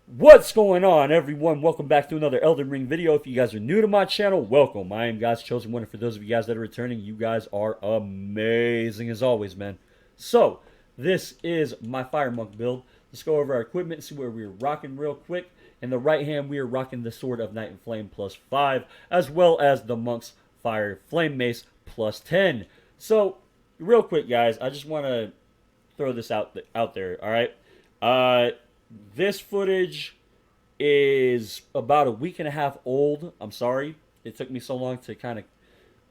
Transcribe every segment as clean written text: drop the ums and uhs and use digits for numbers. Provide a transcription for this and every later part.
What's going on, everyone? Welcome back to another Elden Ring video. If you guys are new to my channel, welcome. I am God's chosen one, and for those of you guys that are returning, you guys are amazing as always, man. So, this is my Fire Monk build. Let's go over our equipment and see where we're rocking real quick. In the right hand, we are rocking the Sword of Night and Flame +5, as well as the Monk's Fire Flame Mace +10. So, real quick, guys, I just want to throw this out there, alright? This footage is about a week and a half old. I'm sorry. It took me so long to kind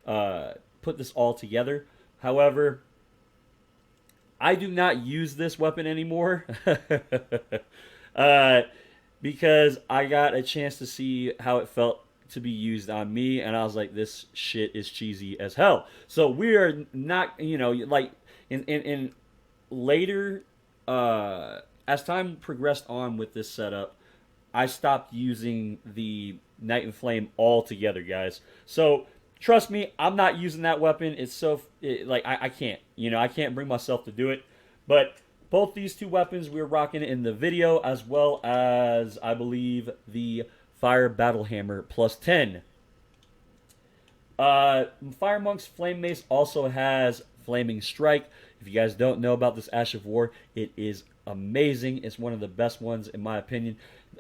of put this all together. However, I do not use this weapon anymore because I got a chance to see how it felt to be used on me, and I was like, this shit is cheesy as hell. So we are not, like in later as time progressed on with this setup, I stopped using the Night and Flame altogether, guys. So trust me, I'm not using that weapon. It's I can't, I can't bring myself to do it. But both these two weapons we're rocking in the video, as well as I believe the Fire Battle Hammer +10. Fire Monk's Flame Mace also has Flaming Strike. If you guys don't know about this Ash of War, it is amazing. It's one of the best ones in my opinion.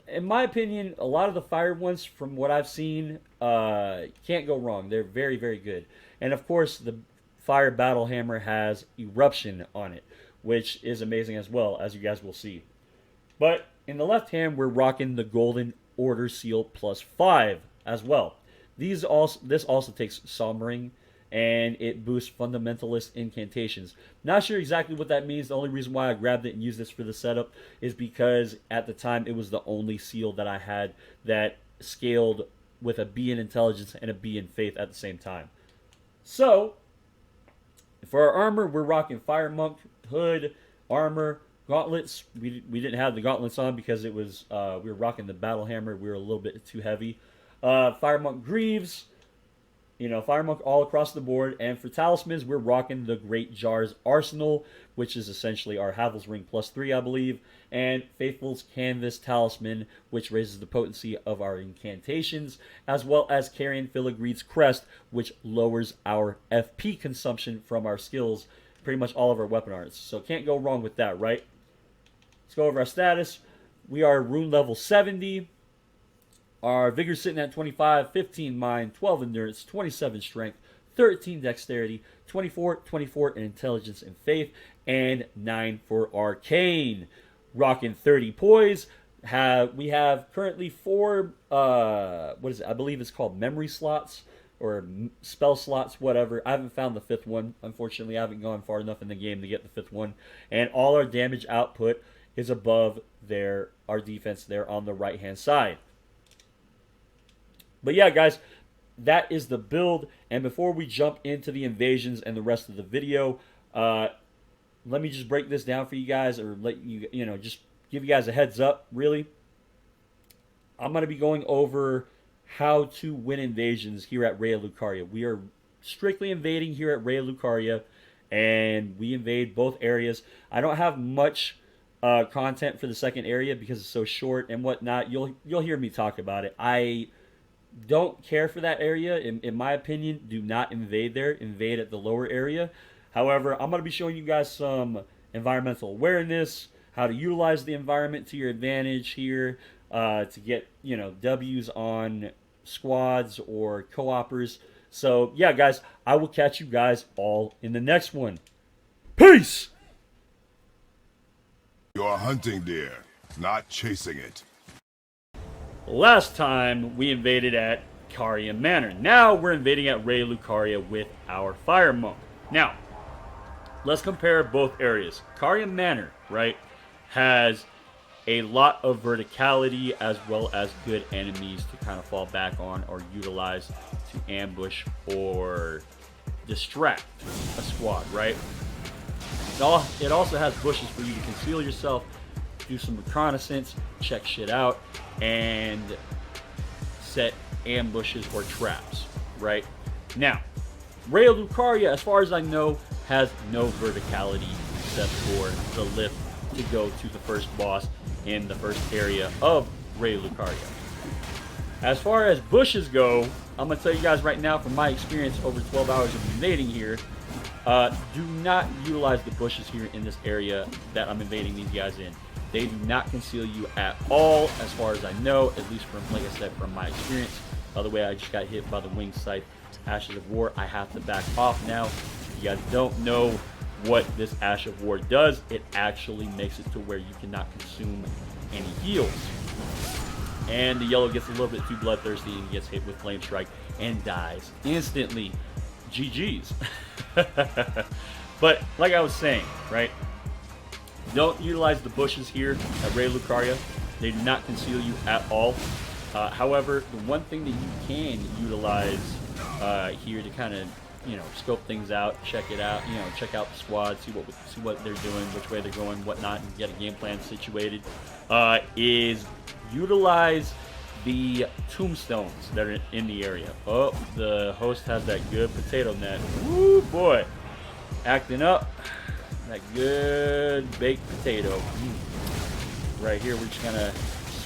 In my opinion, a lot of the fire ones from what I've seen can't go wrong. They're very, very good. And of course, the Fire Battle Hammer has Eruption on it, which is amazing as well, as you guys will see. But in the left hand, we're rocking the Golden Order Seal +5 as well. This also takes Sombering, and it boosts Fundamentalist incantations. Not sure exactly what that means. The only reason why I grabbed it and used this for the setup is because at the time it was the only seal that I had that scaled with a B in Intelligence and a B in Faith at the same time. So, for our armor, we're rocking Fire Monk, Hood, Armor, Gauntlets. We didn't have the Gauntlets on because it was we were rocking the Battle Hammer. We were a little bit too heavy. Fire Monk Greaves. Fire Monk all across the board. And for talismans, we're rocking the Great Jar's Arsenal, which is essentially our Havel's Ring +3, I believe. And Faithful's Canvas Talisman, which raises the potency of our incantations, as well as Carrion Filigreed's Crest, which lowers our FP consumption from our skills, pretty much all of our weapon arts. So can't go wrong with that, right? Let's go over our status. We are rune level 70. Our vigor sitting at 25, 15 mind, 12 endurance, 27 strength, 13 dexterity, 24 in intelligence and faith, and 9 for arcane. Rocking 30 poise. We have currently 4, what is it? I believe it's called memory slots or spell slots, whatever. I haven't found the 5th one. Unfortunately, I haven't gone far enough in the game to get the 5th one. And all our damage output is above our defense there on the right-hand side. But yeah, guys, that is the build. And before we jump into the invasions and the rest of the video, let me just break this down for you guys, or let you, just give you guys a heads up, really. I'm going to be going over how to win invasions here at Raya Lucaria. We are strictly invading here at Raya Lucaria, and we invade both areas. I don't have much content for the second area because it's so short and whatnot. You'll hear me talk about it. I don't care for that area. In my opinion, do not invade there. Invade at the lower area. However, I'm going to be showing you guys some environmental awareness, how to utilize the environment to your advantage here, to get, W's on squads or co-opers. So, yeah, guys, I will catch you guys all in the next one. Peace! You're hunting deer, not chasing it. Last time, we invaded at Caria Manor. Now, we're invading at Raya Lucaria with our Fire Monk. Now, let's compare both areas. Caria Manor, right, has a lot of verticality as well as good enemies to kind of fall back on or utilize to ambush or distract a squad, right? It also has bushes for you to conceal yourself, do some reconnaissance, check shit out, and set ambushes or traps, right? Now, Raya Lucaria, as far as I know, has no verticality except for the lift to go to the first boss in the first area of Raya Lucaria. As far as bushes go, I'm going to tell you guys right now from my experience over 12 hours of invading here, do not utilize the bushes here in this area that I'm invading these guys in. They do not conceal you at all, as far as I know, at least from, like I said, from my experience. By the way, I just got hit by the winged scythe Ashes of War. I have to back off now. If you guys don't know what this Ash of War does, it actually makes it to where you cannot consume any heals. And the yellow gets a little bit too bloodthirsty and gets hit with Flame Strike and dies instantly. GG's. But like I was saying, right? Don't utilize the bushes here at Raya Lucaria. They do not conceal you at all. However, the one thing that you can utilize here to kind of, you know, scope things out, check it out, you know, check out the squad, see what they're doing, which way they're going, whatnot, and get a game plan situated, is utilize the tombstones that are in the area. Oh, the host has that good potato net. Woo, boy. Acting up. That good baked potato. Right here, we're just going to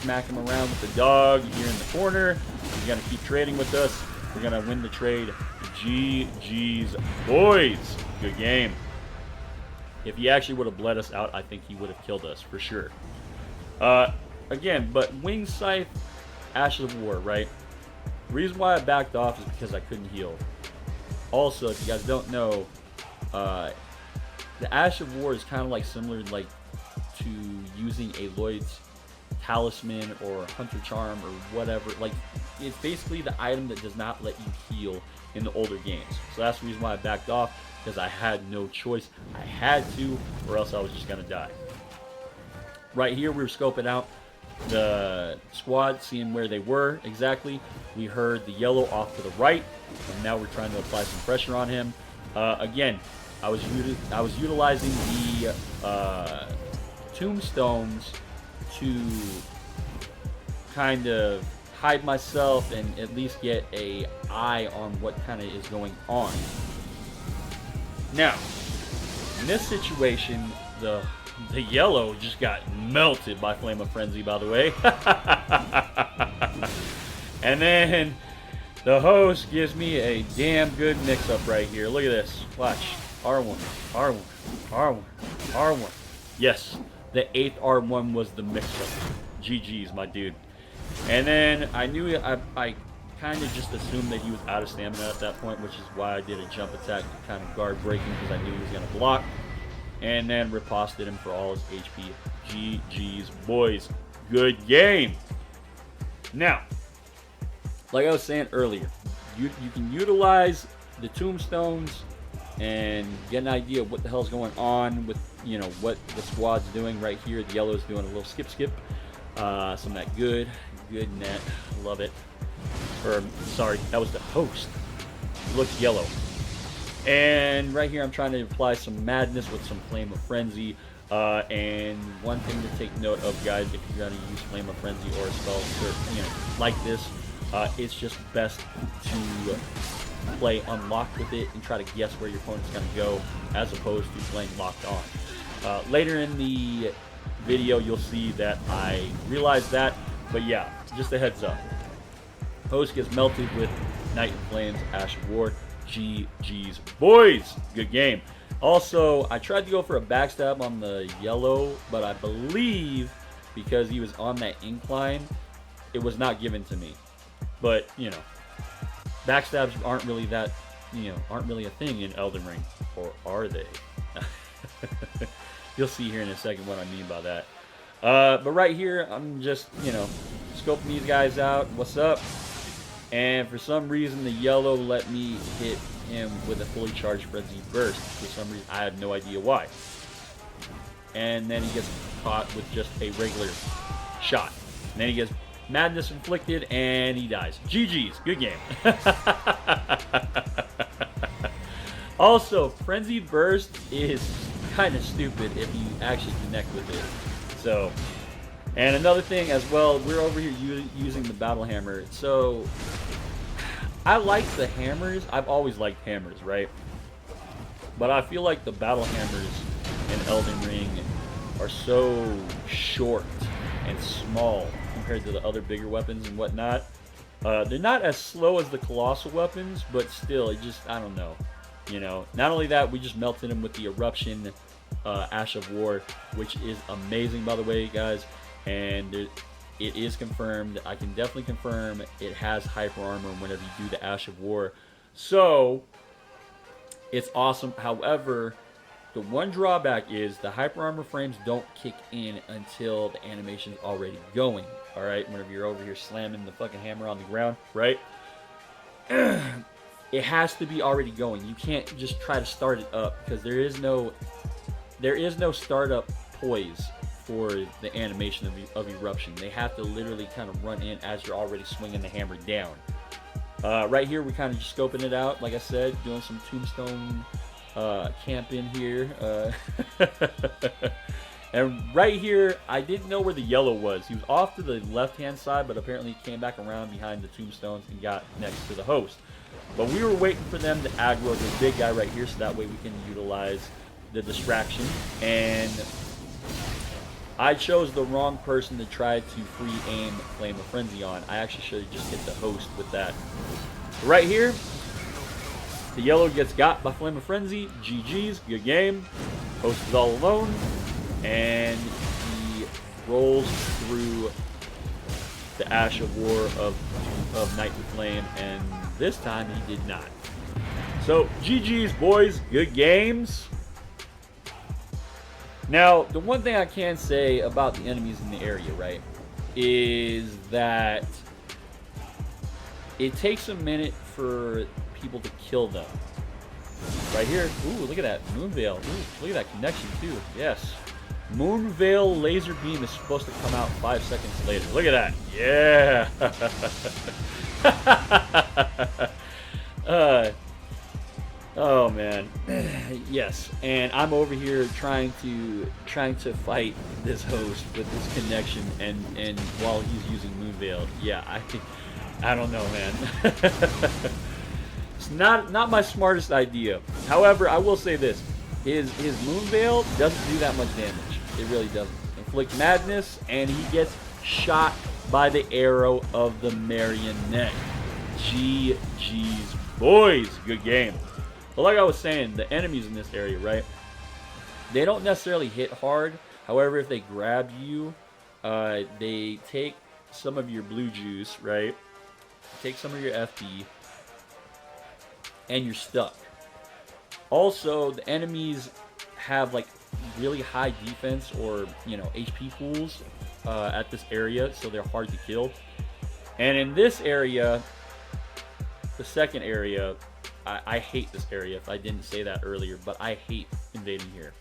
smack him around with the dog here in the corner. He's going to keep trading with us. We're going to win the trade. GG's, boys. Good game. If he actually would have bled us out, I think he would have killed us for sure. Again, but Wing Scythe, Ashes of War, right? The reason why I backed off is because I couldn't heal. Also, if you guys don't know, the Ash of War is kind of like similar like to using a Lloyd's Talisman or Hunter Charm or whatever. Like, it's basically the item that does not let you heal in the older games. So that's the reason why I backed off, because I had no choice. I had to, or else I was just going to die. Right here, we were scoping out the squad, seeing where they were exactly. We heard the yellow off to the right, and now we're trying to apply some pressure on him. Again, I was utilizing the tombstones to kind of hide myself and at least get a eye on what kind of is going on. Now, in this situation, the yellow just got melted by Flame of Frenzy, by the way. And then the host gives me a damn good mix-up right here. Look at this. Watch. R1, R1, R1, R1. Yes, the 8th R1 was the mix-up. GG's, my dude. And then I knew I kind of just assumed that he was out of stamina at that point, which is why I did a jump attack to kind of guard breaking, because I knew he was going to block. And then riposted him for all his HP. GG's, boys. Good game. Now, like I was saying earlier, you can utilize the tombstones and get an idea of what the hell's going on with, you know, what the squad's doing right here. The yellow's doing a little skip. Some of that good net. Love it. Or, sorry, that was the host. It looks yellow. And right here, I'm trying to apply some madness with some Flame of Frenzy. And one thing to take note of, guys, if you're going to use Flame of Frenzy or a spell, you know, like this, it's just best to play unlocked with it and try to guess where your opponent's going to go, as opposed to playing locked on. Later in the video, you'll see that I realized that, but yeah, just a heads up. Host gets melted with Night in Flames, Ash of War. GG's, boys. Good game. Also, I tried to go for a backstab on the yellow, but I believe because he was on that incline, it was not given to me. But, you know, backstabs aren't really that, you know, aren't really a thing in Elden Ring, or are they? You'll see here in a second what I mean by that. But right here, I'm just, you know, scoping these guys out. What's up? And for some reason, the yellow let me hit him with a fully charged Frenzy Burst. For some reason, I have no idea why. And then he gets caught with just a regular shot. And then he gets Madness Inflicted, and he dies. GG's. Good game. Also, Frenzied Burst is kind of stupid if you actually connect with it. So, and another thing as well, we're over here using the Battle Hammer. So, I like the hammers. I've always liked hammers, right? But I feel like the Battle Hammers in Elden Ring are so short and small compared to the other bigger weapons and whatnot. They're not as slow as the colossal weapons, but still, it just, I don't know. You know, not only that, we just melted him with the eruption Ash of War, which is amazing, by the way, guys. And it is confirmed. I can definitely confirm it has hyper armor whenever you do the Ash of War. So, it's awesome. However, the one drawback is the hyper armor frames don't kick in until the animation's already going. Alright, whenever you're over here slamming the fucking hammer on the ground, right? It has to be already going. You can't just try to start it up because there is no startup poise for the animation of eruption. They have to literally kind of run in as you're already swinging the hammer down. Right here, we're kind of just scoping it out. Like I said, doing some tombstone camping here. And right here, I didn't know where the yellow was. He was off to the left-hand side, but apparently he came back around behind the tombstones and got next to the host. But we were waiting for them to aggro this big guy right here, so that way we can utilize the distraction. And I chose the wrong person to try to free aim Flame of Frenzy on. I actually should have just hit the host with that. Right here, the yellow gets got by Flame of Frenzy. GG's, good game. Host is all alone. And he rolls through the Ash of War of Knightly Flame, and this time he did not. So, GG's, boys. Good games. Now, the one thing I can say about the enemies in the area, right, is that it takes a minute for people to kill them. Right here. Ooh, look at that. Moonveil. Ooh, look at that connection, too. Yes. Moonveil laser beam is supposed to come out 5 seconds later. Look at that. Yeah. Oh man. Yes. And I'm over here trying to fight this host with this connection and while he's using Moonveil. Yeah, I don't know, man. It's not my smartest idea. However, I will say this. His Moonveil doesn't do that much damage. It really doesn't. Inflict madness, and he gets shot by the arrow of the marionette. GG's, boys. Good game. But like I was saying, the enemies in this area, right? They don't necessarily hit hard. However, if they grab you, they take some of your blue juice, right? Take some of your FP, and you're stuck. Also, the enemies have like really high defense or, you know, HP pools at this area, so they're hard to kill. And in this area, the second area, I hate this area if I didn't say that earlier, but I hate invading here.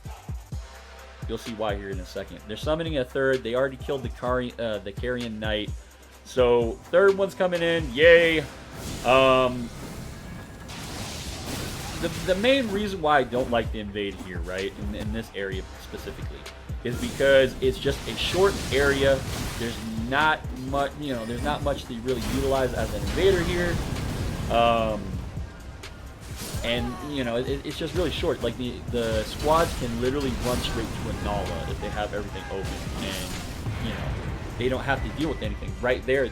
You'll see why here in a second. They're summoning a third. They already killed the Carrion Knight. So, third one's coming in. Yay! The main reason why I don't like to invade here, right, in this area specifically, is because it's just a short area. There's not much, you know, there's not much to really utilize as an invader here. And, you know, it's just really short. Like, the squads can literally run straight to a Nala if they have everything open. And, you know, they don't have to deal with anything. Right there, I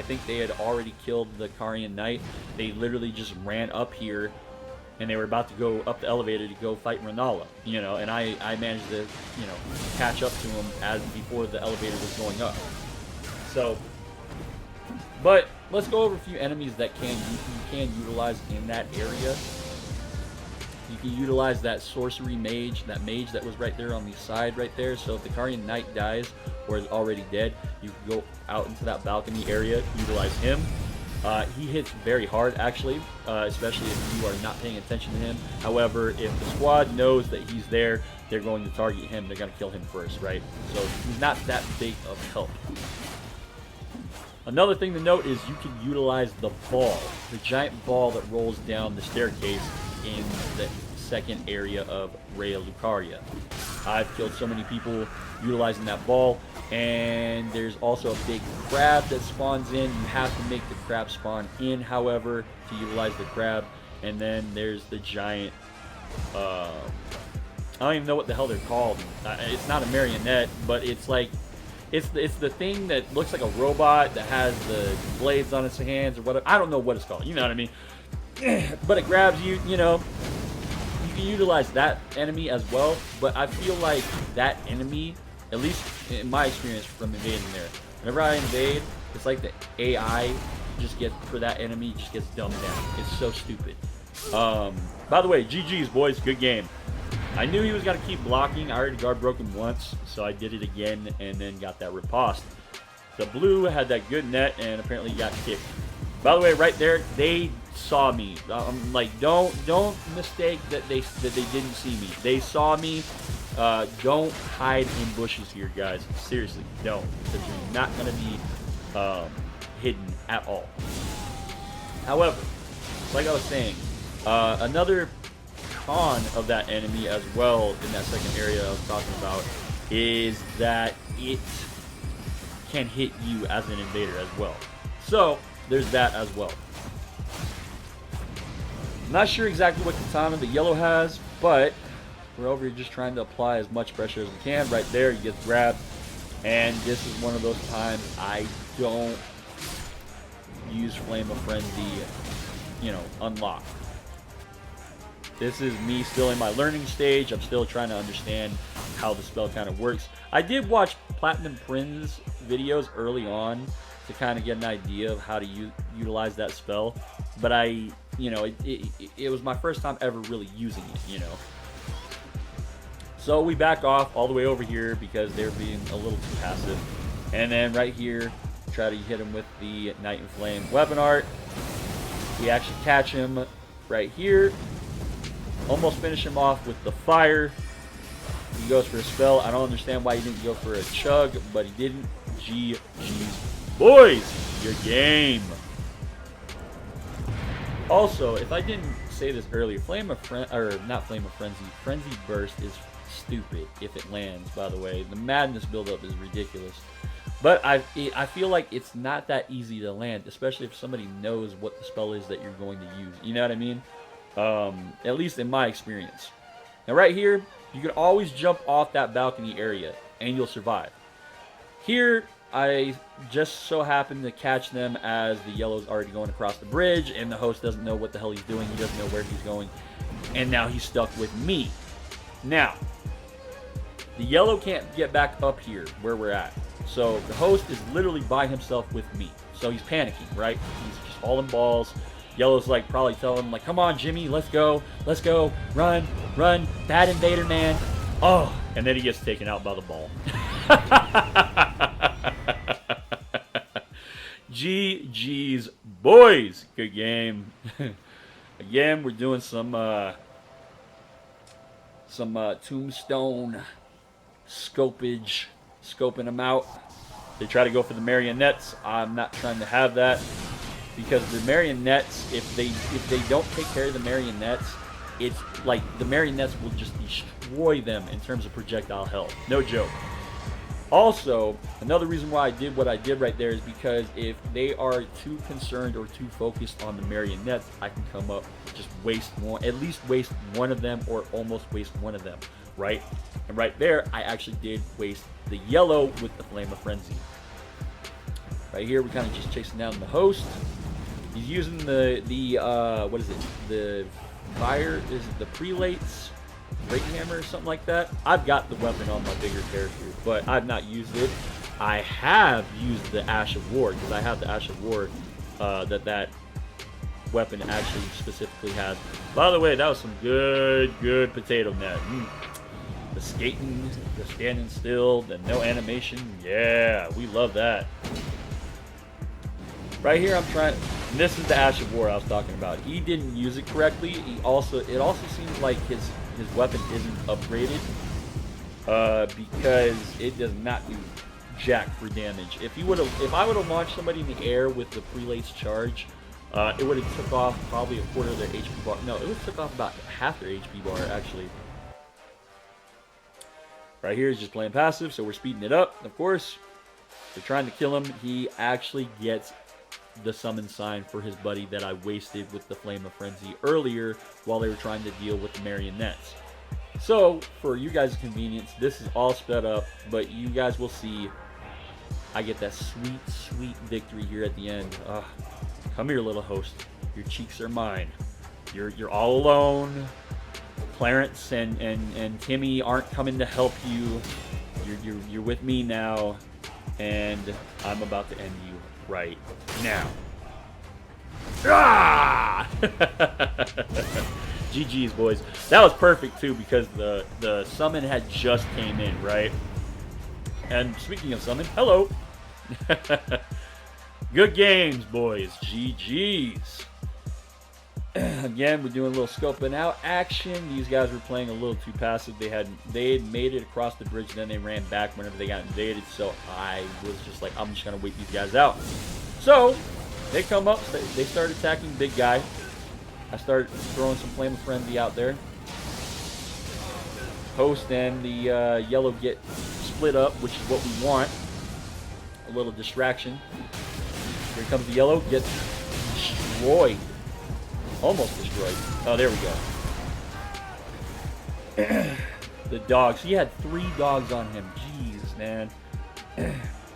think they had already killed the Carrion Knight. They literally just ran up here, and they were about to go up the elevator to go fight Renala, you know, and I managed to, you know, catch up to him before the elevator was going up. So, but let's go over a few enemies that you can utilize in that area. You can utilize that sorcery mage, that mage that was right there on the side right there. So if the Carrion Knight dies or is already dead, you can go out into that balcony area, utilize him. He hits very hard, actually, especially if you are not paying attention to him. However, if the squad knows that he's there, they're going to target him. They're going to kill him first, right? So he's not that big of help. Another thing to note is you can utilize the ball, the giant ball that rolls down the staircase in the second area of Raya Lucaria. I've killed so many people utilizing that ball. And there's also a big crab that spawns in. You have to make the crab spawn in, however, to utilize the crab. And then there's the giant, I don't even know what the hell they're called. It's not a marionette, but it's like, it's the thing that looks like a robot that has the blades on its hands or whatever. I don't know what it's called. You know what I mean? But it grabs you. You know, you can utilize that enemy as well. But I feel like that enemy, at least in my experience from invading there, whenever I invade, it's like the AI just gets for that enemy just gets dumbed down. It's so stupid. By the way, GG's boys, good game. I knew he was gonna keep blocking. I already guard broke him once, so I did it again and then got that riposte. The blue had that good net and apparently got kicked. By the way, right there, they saw me. Like, don't mistake that they didn't see me. They saw me. Don't hide in bushes here, guys. Seriously, don't, because you're not gonna be hidden at all. However, like I was saying, another con of that enemy as well in that second area I was talking about is that it can hit you as an invader as well. So there's that as well. I'm not sure exactly what katana the yellow has, but we're over here just trying to apply as much pressure as we can. Right there, you get grabbed, and this is one of those times I don't use Flame of Frenzy, you know, unlock. This is me still in my learning stage. I'm still trying to understand how the spell kind of works. I did watch Platinum Prin's videos early on to kind of get an idea of how to utilize that spell, but you know, it was my first time ever really using it, you know. So we back off all the way over here because they're being a little too passive, and then right here try to hit him with the Night and Flame weapon art. We actually catch him right here. Almost finish him off with the fire. He goes for a spell. I don't understand why he didn't go for a chug, but he didn't. GG's boys, your game. Also, if I didn't say this earlier, not Flame of Frenzy, Frenzy Burst is stupid if it lands, by the way. The madness buildup is ridiculous. But I feel like it's not that easy to land, especially if somebody knows what the spell is that you're going to use. You know what I mean? At least in my experience. Now right here, you can always jump off that balcony area and you'll survive. Here, I just so happen to catch them as the yellow's already going across the bridge and the host doesn't know what the hell he's doing. He doesn't know where he's going. And now he's stuck with me. Now, the yellow can't get back up here where we're at. So the host is literally by himself with me. So he's panicking, right? He's just hauling balls. Yellow's like probably telling him like, come on, Jimmy, let's go, run, bad invader, man. Oh, and then he gets taken out by the ball. GG's boys, good game. Again, we're doing some tombstone scoping them out. They try to go for the marionettes. I'm not trying to have that. Because the marionettes, if they don't take care of the marionettes, it's like the marionettes will just destroy them in terms of projectile health. No joke. Also, another reason why I did what I did right there is because if they are too concerned or too focused on the marionettes, I can come up, just at least waste one of them or almost waste one of them, right? And right there, I actually did waste the yellow with the Flame of Frenzy. Right here, we're kind of just chasing down the host. He's using what is it? The fire, is it the prelates? Great hammer or something like that. I've got the weapon on my bigger character, but I've not used it. I have used the Ash of War, because I have the Ash of War that weapon actually specifically has. By the way, that was some good potato net. The skating, the standing still, the no animation. Yeah, we love that. Right here, I'm trying. And this is the Ash of War I was talking about. He didn't use it correctly. It also seems like his weapon isn't upgraded because it does not do jack for damage. If I would have launched somebody in the air with the prelate's charge, it would have took off probably a quarter of their HP bar. No, it would have took off about half their HP bar actually. Right here is just playing passive, so we're speeding it up. Of course, we're trying to kill him. He actually gets the summon sign for his buddy that I wasted with the Flame of Frenzy earlier while they were trying to deal with the marionettes. So, for you guys' convenience, this is all sped up, but you guys will see I get that sweet, sweet victory here at the end. Come here, little host. Your cheeks are mine. You're all alone. Clarence and Timmy aren't coming to help you. You're with me now, and I'm about to end you right now. Ah! GG's, boys. That was perfect too, because the summon had just came in, right? And speaking of summon, hello. Good games, boys. GG's. Again, we're doing a little scoping out action. These guys were playing a little too passive. They had made it across the bridge, then they ran back whenever they got invaded. So I was just like, I'm just gonna wait these guys out. So they come up, they start attacking big guy. I started throwing some Flame of Frenzy out there. Host and the yellow get split up, which is what we want. A little distraction. Here comes the yellow, gets destroyed. Almost destroyed. Oh, there we go. The dogs. He had 3 dogs on him. Jeez, man.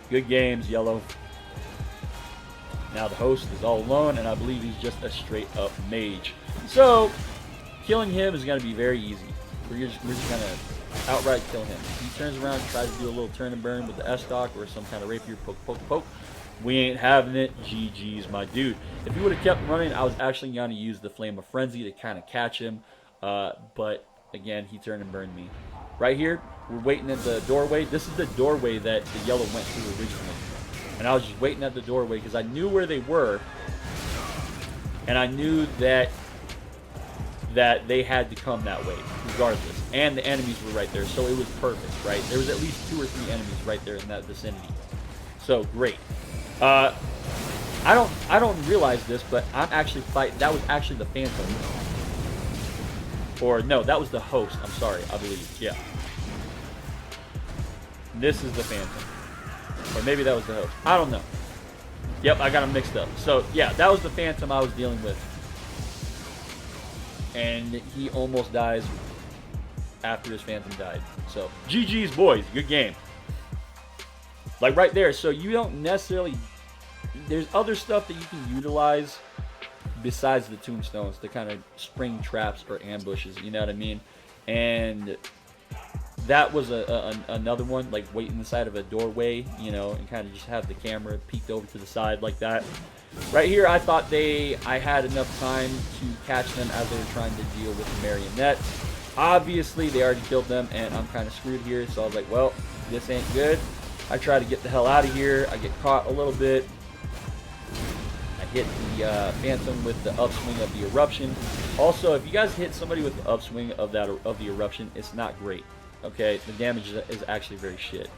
Good games, yellow. Now the host is all alone, and I believe he's just a straight-up mage. So, killing him is going to be very easy. We're just going to outright kill him. He turns around and tries to do a little turn and burn with the S-stock or some kind of rapier, poke, poke, poke. We ain't having it. GG's, my dude. If he would have kept running, I was actually going to use the Flame of Frenzy to kind of catch him. But, again, he turned and burned me. Right here, we're waiting at the doorway. This is the doorway that the yellow went through originally. And I was just waiting at the doorway because I knew where they were. And I knew that they had to come that way, regardless. And the enemies were right there, so it was perfect, right? There was at least 2 or 3 enemies right there in that vicinity. So, great. I don't realize this, but I'm actually fighting. That was actually the Phantom. Or, no, that was the host. I'm sorry, I believe. Yeah. This is the Phantom. Or maybe that was the host. I don't know. Yep, I got them mixed up. So, yeah, that was the Phantom I was dealing with. And he almost dies after his Phantom died. So, GG's, boys. Good game. Like, right there. So, you don't necessarily... There's other stuff that you can utilize besides the tombstones to kind of spring traps or ambushes. You know what I mean? And... that was another one, like wait inside of a doorway, you know, and kind of just have the camera peeked over to the side like that. Right here, I thought I had enough time to catch them as they were trying to deal with the marionettes. Obviously, they already killed them, and I'm kind of screwed here, so I was like, well, this ain't good. I try to get the hell out of here. I get caught a little bit. I hit the Phantom with the upswing of the eruption. Also, if you guys hit somebody with the upswing of the eruption, it's not great. Okay, the damage is actually very shit.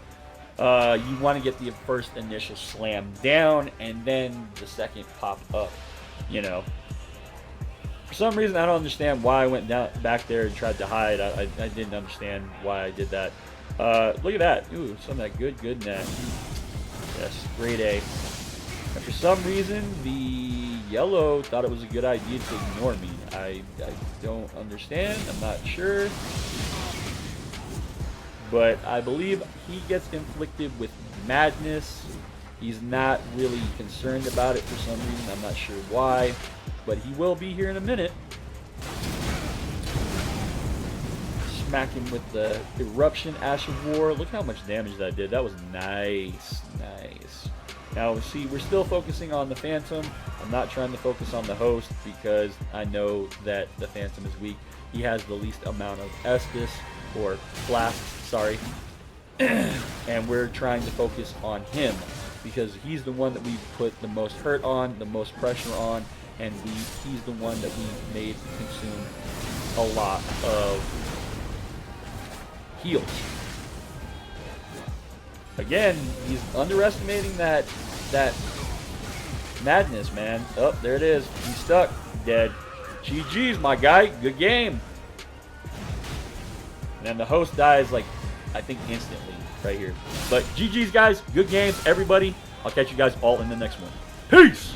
You want to get the first initial slam down and then the second pop up, you know. For some reason, I don't understand why I went down back there and tried to hide. I didn't understand why I did that. Look at that. Ooh, some of that good net. Yes, grade A. And for some reason, the yellow thought it was a good idea to ignore me. I don't understand. I'm not sure. But I believe he gets inflicted with madness. He's not really concerned about it for some reason. I'm not sure why. But he will be here in a minute. Smack him with the Eruption, Ash of War. Look how much damage that did. That was nice. Nice. Now, see, we're still focusing on the Phantom. I'm not trying to focus on the host because I know that the Phantom is weak. He has the least amount of Estus, or Flask, sorry. And we're trying to focus on him because he's the one that we put the most hurt on, the most pressure on, and he's the one that we made consume a lot of heals. Again, he's underestimating that madness, man. Oh, there it is. He's stuck. Dead. GG's, my guy. Good game. And then the host dies, like, I think instantly right here. But GG's, guys. Good games, everybody. I'll catch you guys all in the next one. Peace!